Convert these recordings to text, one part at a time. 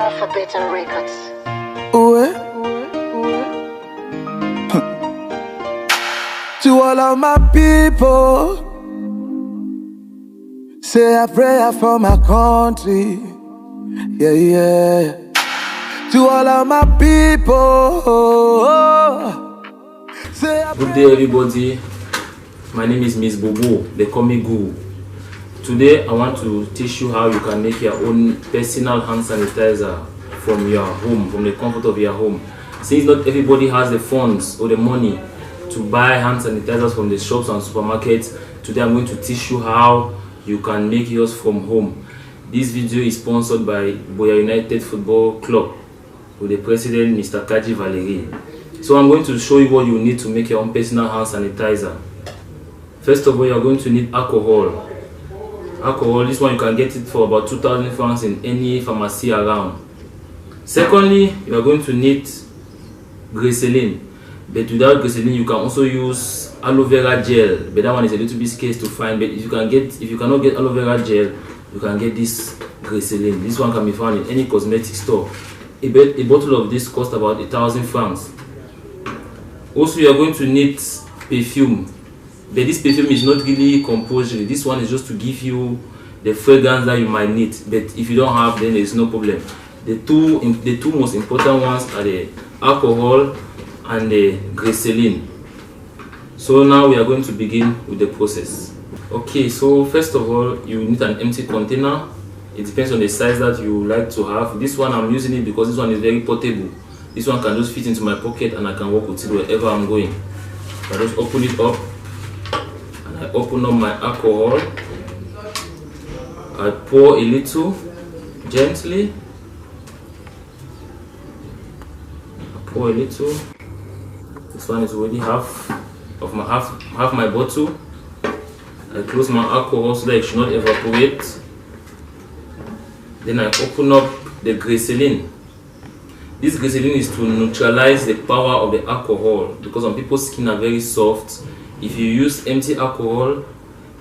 Alphabet and Records. Ouais. To all of my people, say a prayer for my country. Yeah, yeah. To all of my people, say a Good day, everybody. My name is Miss Bobo. They call me Guru. Today, I want to teach you how you can make your own personal hand sanitizer from your home, from the comfort of your home. Since not everybody has the funds or the money to buy hand sanitizers from the shops and supermarkets, today I'm going to teach you how you can make yours from home. This video is sponsored by Boya United Football Club with the president, Mr. Kaji Valerie. So I'm going to show you what you need to make your own personal hand sanitizer. First of all, you're going to need alcohol. Alcohol, this one you can get it for about 2,000 francs in any pharmacy around. Secondly, you are going to need glycerin. But without glycerin, you can also use aloe vera gel. But that one is a little bit scarce to find. But if you cannot get aloe vera gel, you can get this glycerin. This one can be found in any cosmetic store. A bottle of this costs about 1,000 francs. Also, you are going to need perfume. But this perfume is not really compulsory. This one is just to give you the fragrance that you might need. But if you don't have, then there is no problem. The two most important ones are the alcohol and the glycerin. So now we are going to begin with the process. Okay, so first of all, you need an empty container. It depends on the size that you like to have. This one I'm using it because this one is very portable. This one can just fit into my pocket and I can walk with it wherever I'm going. I just open it up. I open up my alcohol. I pour a little gently. I pour a little. This one is already half my bottle. I close my alcohol so that it should not evaporate. Then I open up the glycerin. This glycerin is to neutralize the power of the alcohol because some people's skin are very soft. If you use empty alcohol,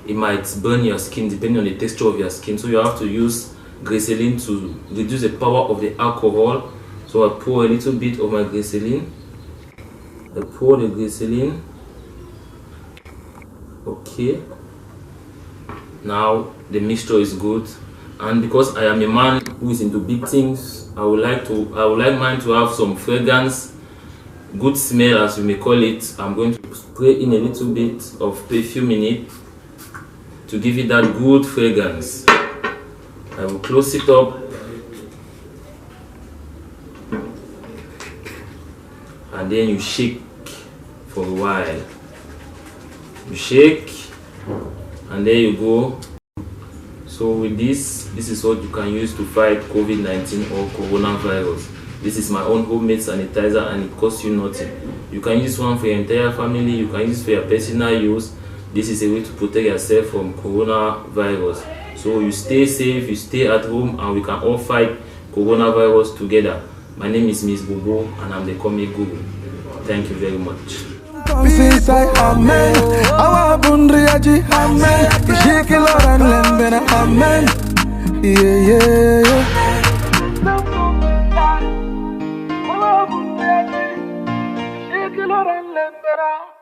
it might burn your skin depending on the texture of your skin. So you have to use glycerin to reduce the power of the alcohol. So I pour a little bit of my glycerin. I pour the glycerin. Okay. Now the mixture is good. And because I am a man who is into big things, I would like mine to have some fragrance. Good smell, as you may call it. I'm going to spray in a little bit of perfume in it to give it that good fragrance. I will close it up and then you shake for a while. You shake and there you go. So with this is what you can use to fight COVID-19 or coronavirus. This is my own homemade sanitizer and it costs you nothing. You can use this one for your entire family, you can use it for your personal use. This is a way to protect yourself from coronavirus. So you stay safe, you stay at home, and we can all fight coronavirus together. My name is Miss Bobo and I'm the Comic Guru. Thank you very much.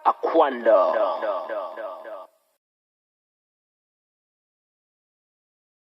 Aquando.